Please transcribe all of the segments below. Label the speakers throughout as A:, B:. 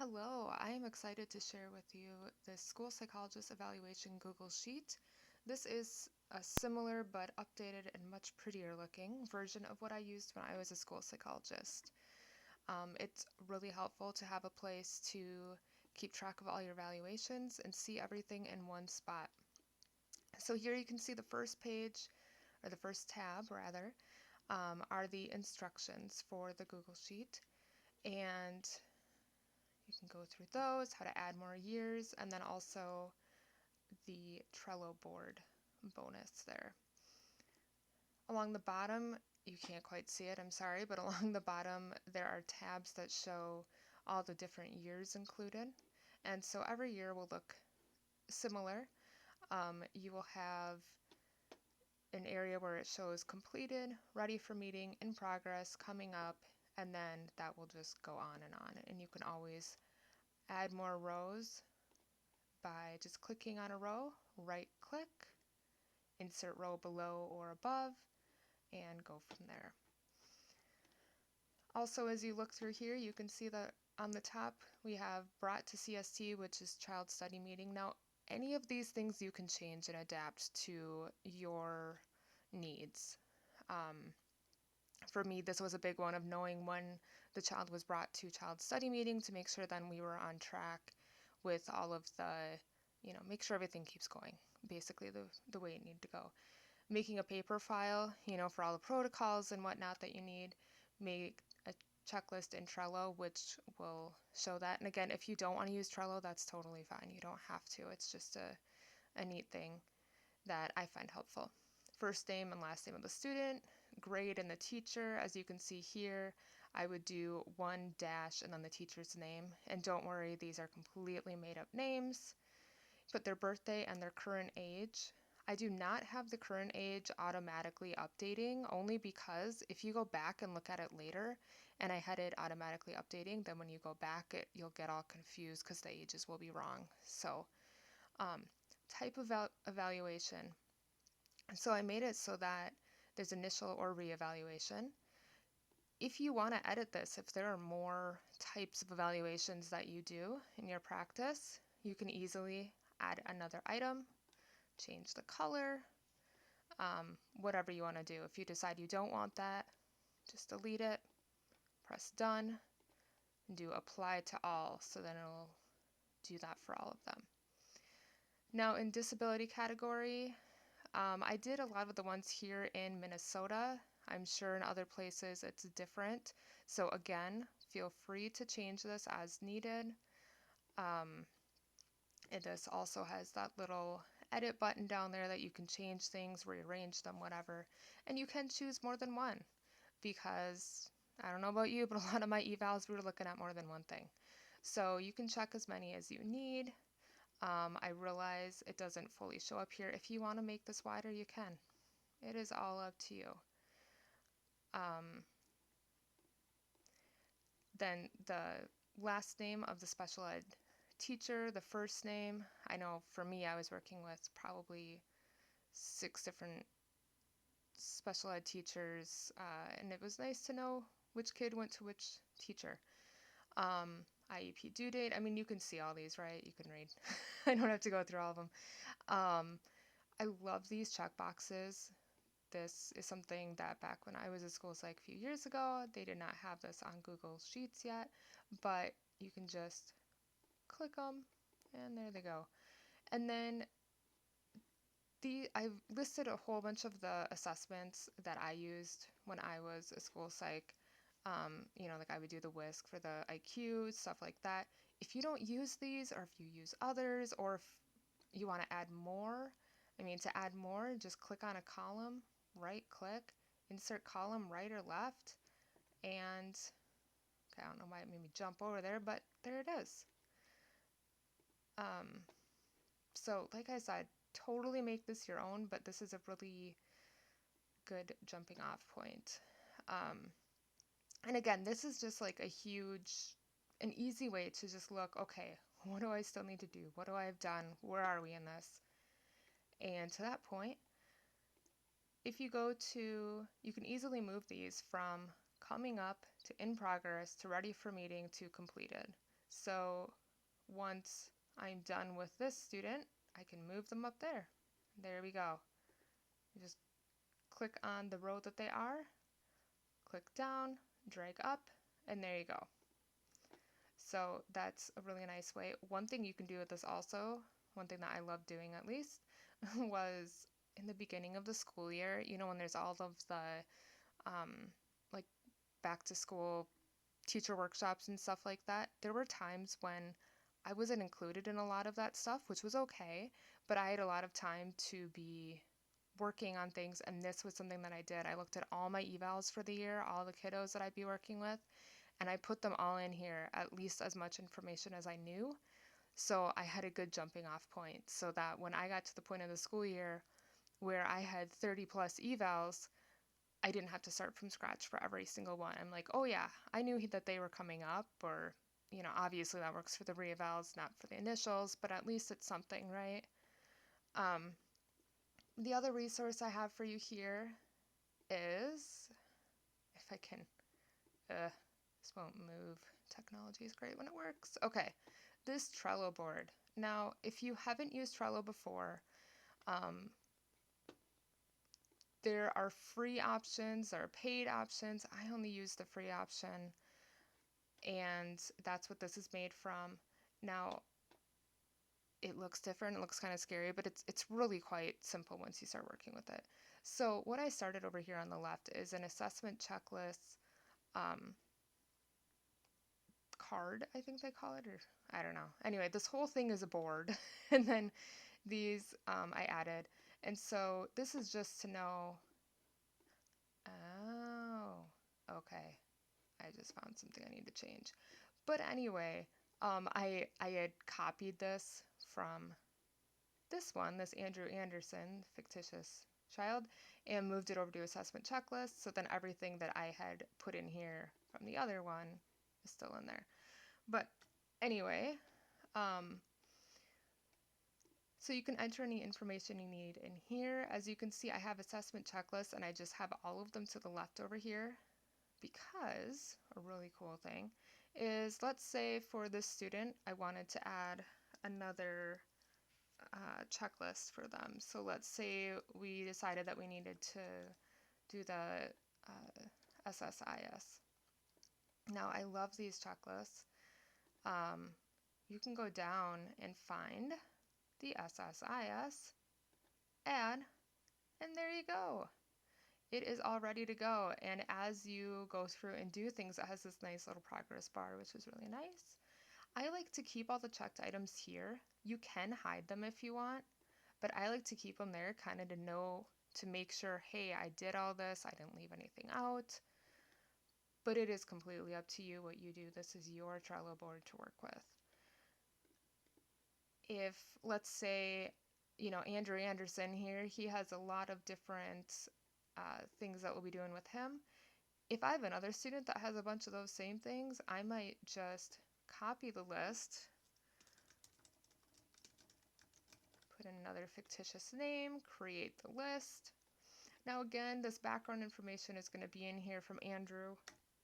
A: Hello, I am excited to share with you the School Psychologist Evaluation Google Sheet. This is a similar but updated and much prettier looking version of what I used when I was a school psychologist. It's really helpful to have a place to keep track of all your evaluations and see everything in one spot. So here you can see the first page, or the first tab rather, are the instructions for the Google Sheet. And you can go through those, how to add more years, and then also the Trello board bonus there. Along the bottom, you can't quite see it, I'm sorry, but along the bottom there are tabs that show all the different years included. And so every year will look similar. You will have an area where it shows completed, ready for meeting, in progress, coming up, and then that will just go on and on. And you can always add more rows by just clicking on a row, right click, insert row below or above, and go from there. Also, as you look through here, you can see that on the top we have brought to CST, which is child study meeting. Now, any of these things you can change and adapt to your needs. For me, this was a big one of knowing when the child was brought to child study meeting to make sure then we were on track with all of the, make sure everything keeps going, basically the way it needed to go. Making a paper file, for all the protocols and whatnot that you need. Make a checklist in Trello, which will show that. And again, if you don't want to use Trello, that's totally fine. You don't have to. It's just a neat thing that I find helpful. First name and last name of the student, grade and the teacher. As you can see here, I would do 1 dash and then the teacher's name. And don't worry, these are completely made up names. Put their birthday and their current age. I do not have the current age automatically updating, only because if you go back and look at it later and I had it automatically updating, then when you go back, you'll get all confused because the ages will be wrong. So type of evaluation. So I made it so that there's initial or reevaluation. If you want to edit this, if there are more types of evaluations that you do in your practice, you can easily add another item, change the color, whatever you want to do. If you decide you don't want that, just delete it, press done, and do apply to all, so then it'll do that for all of them. Now in disability category, I did a lot of the ones here in Minnesota. I'm sure in other places it's different. So again, feel free to change this as needed. This also has that little edit button down there that you can change things, rearrange them, whatever. And you can choose more than one because I don't know about you, but a lot of my evals we were looking at more than one thing. So you can check as many as you need. I realize it doesn't fully show up here. If you want to make this wider, you can. It is all up to you. Then the last name of the special ed teacher, the first name. I know for me, I was working with probably 6 different special ed teachers, and it was nice to know which kid went to which teacher. IEP due date. I mean, you can see all these, right? You can read. I don't have to go through all of them. I love these checkboxes. This is something that back when I was at school psych a few years ago, they did not have this on Google Sheets yet, but you can just click them and there they go. And then I've listed a whole bunch of the assessments that I used when I was a school psych. Like I would do the WISC for the IQ, stuff like that. If you don't use these, or if you use others, or if you want to add more, to add more, just click on a column, right click, insert column right or left, and okay, I don't know why it made me jump over there, but there it is. So like I said, totally make this your own, but this is a really good jumping off point. And again, this is just like an easy way to just look, okay, what do I still need to do? What do I have done? Where are we in this? And to that point, if you you can easily move these from coming up to in progress to ready for meeting to completed. So once I'm done with this student, I can move them up there. There we go. You just click on the row that they are, click down, drag up, and there you go. So that's a really nice way. One thing you can do with this also, one thing that I love doing at least, was in the beginning of the school year, when there's all of the like back to school teacher workshops and stuff like that, there were times when I wasn't included in a lot of that stuff, which was okay, but I had a lot of time to be working on things, and this was something that I did. I looked at all my evals for the year, all the kiddos that I'd be working with, and I put them all in here, at least as much information as I knew. So I had a good jumping off point so that when I got to the point of the school year where I had 30 plus evals, I didn't have to start from scratch for every single one. I'm like, oh yeah, I knew that they were coming up, or, obviously that works for the reevals, not for the initials, but at least it's something, right? The other resource I have for you here is, if I can, this won't move. Technology is great when it works. Okay, this Trello board. Now, if you haven't used Trello before, there are free options, there are paid options. I only use the free option, and that's what this is made from. Now, it looks different, it looks kind of scary, but it's really quite simple once you start working with it. So what I started over here on the left is an assessment checklist card, I think they call it, or I don't know. Anyway, this whole thing is a board, and then these I added. And so this is just to know, oh, okay, I just found something I need to change. But anyway, I had copied this from this one, this Andrew Anderson, fictitious child, and moved it over to assessment checklist. So then everything that I had put in here from the other one is still in there. But anyway, so you can enter any information you need in here. As you can see, I have assessment checklists, and I just have all of them to the left over here, because a really cool thing is, let's say for this student, I wanted to add another checklist for them. So let's say we decided that we needed to do the SSIS. Now, I love these checklists. You can go down and find the SSIS, add, and there you go. It is all ready to go. And as you go through and do things, it has this nice little progress bar, which is really nice. I like to keep all the checked items here. You can hide them if you want, but I like to keep them there kind of to know, to make sure, hey, I did all this, I didn't leave anything out. But it is completely up to you what you do. This is your Trello board to work with. If, let's say, Andrew Anderson here, he has a lot of different things that we'll be doing with him. If I have another student that has a bunch of those same things, I might just copy the list, put in another fictitious name, create the list. Now again, this background information is going to be in here from Andrew.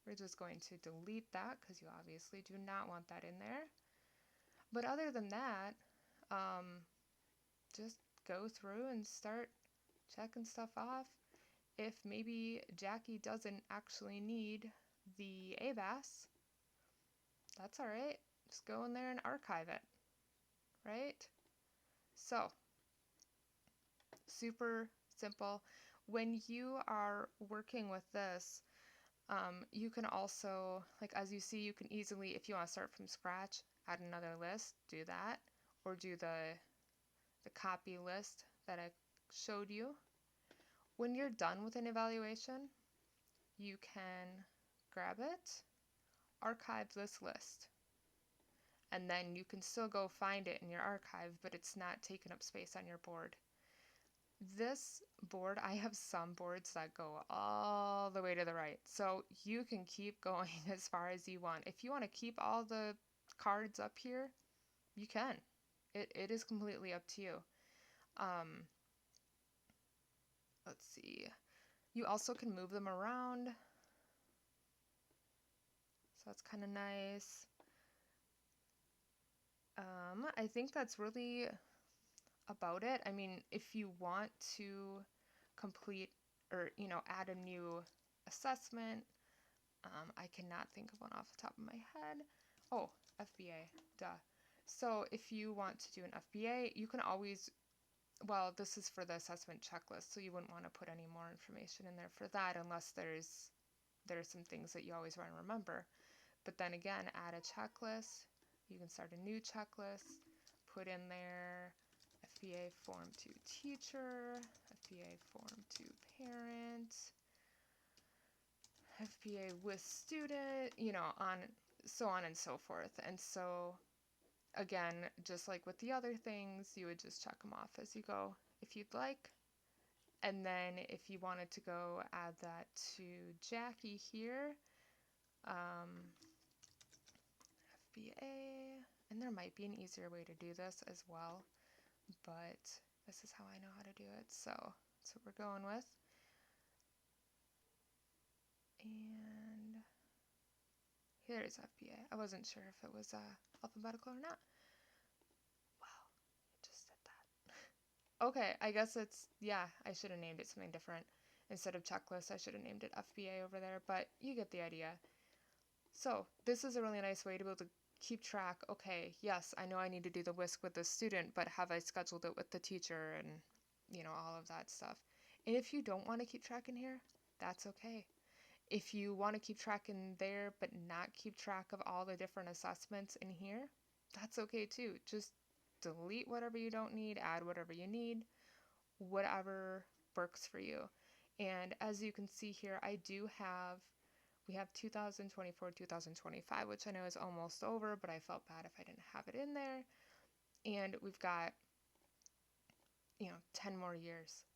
A: We're just going to delete that because you obviously do not want that in there. But other than that, just go through and start checking stuff off. If maybe Jackie doesn't actually need the ABAS, that's all right. Just go in there and archive it, right? So, super simple. When you are working with this, you can also, like as you see, you can easily, if you want to start from scratch, add another list, do that, or do the copy list that I showed you. When you're done with an evaluation, you can grab it, archive this list, and then you can still go find it in your archive, but it's not taking up space on your board. This board, I have some boards that go all the way to the right, so you can keep going as far as you want. If you want to keep all the cards up here, you can. It is completely up to you. Let's see. You also can move them around, so that's kind of nice. I think that's really about it. I mean, if you want to complete or, add a new assessment, I cannot think of one off the top of my head. Oh, FBA, duh. So if you want to do an FBA, you can always, well, this is for the assessment checklist, so you wouldn't want to put any more information in there for that unless there's some things that you always want to remember. But then again, add a checklist. You can start a new checklist, put in there FBA form to teacher, FBA form to parent, FBA with student, on and so forth. And so, again, just like with the other things, you would just check them off as you go if you'd like. And then if you wanted to go add that to Jackie here, FBA, and there might be an easier way to do this as well, but this is how I know how to do it, so that's what we're going with. And here's FBA. I wasn't sure if it was alphabetical or not. Wow, I just did that. Okay, I guess I should have named it something different. Instead of checklist, I should have named it FBA over there, but you get the idea. So this is a really nice way to be able to keep track. Okay, yes, I know I need to do the whisk with the student, but have I scheduled it with the teacher and, all of that stuff. And if you don't want to keep track in here, that's okay. If you want to keep track in there, but not keep track of all the different assessments in here, that's okay too. Just delete whatever you don't need, add whatever you need, whatever works for you. And as you can see here, we have 2024, 2025, which I know is almost over, but I felt bad if I didn't have it in there. And we've got, 10 more years.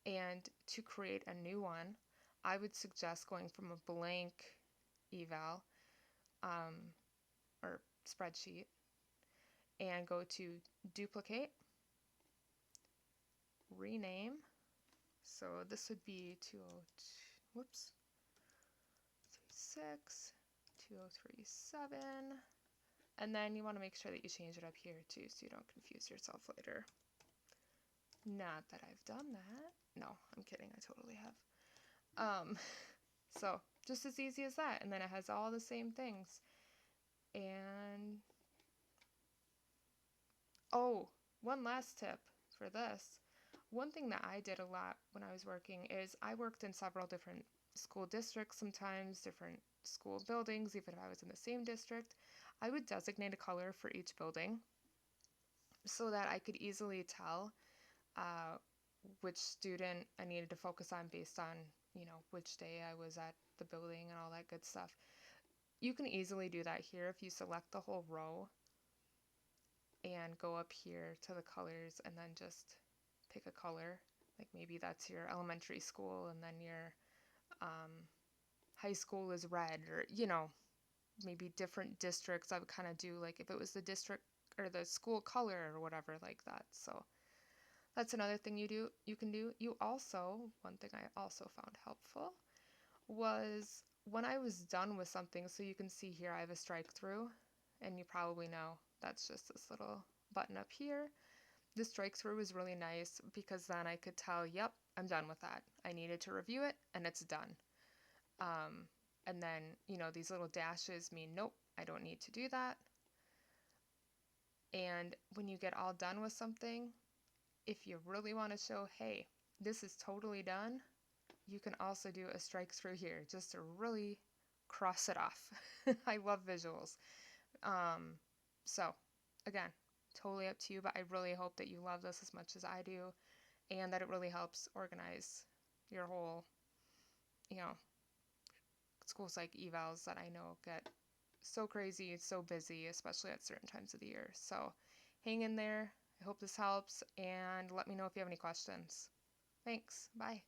A: And to create a new one, I would suggest going from a blank eval or spreadsheet and go to duplicate, rename. So this would be 36, 2037. And then you want to make sure that you change it up here too so you don't confuse yourself later. Not that I've done that. No, I'm kidding. I totally have. So just as easy as that. And then it has all the same things. And, oh, one last tip for this. One thing that I did a lot when I was working is I worked in several different school districts, sometimes different school buildings, even if I was in the same district. I would designate a color for each building so that I could easily tell which student I needed to focus on based on, which day I was at the building and all that good stuff. You can easily do that here if you select the whole row and go up here to the colors and then just pick a color. Like maybe that's your elementary school and then your high school is red, or, maybe different districts. I would kind of do like if it was the district or the school color or whatever like that. So that's another thing you can do. One thing I also found helpful was when I was done with something, so you can see here I have a strike through, and you probably know that's just this little button up here. The strike through was really nice because then I could tell, yep, I'm done with that. I needed to review it and it's done. And then, these little dashes mean, nope, I don't need to do that. And when you get all done with something, if you really want to show, hey, this is totally done, you can also do a strike through here just to really cross it off. I love visuals. So, again, totally up to you, but I really hope that you love this as much as I do and that it really helps organize your whole, school psych evals that I know get so crazy, so busy, especially at certain times of the year. So hang in there. I hope this helps, and let me know if you have any questions. Thanks. Bye.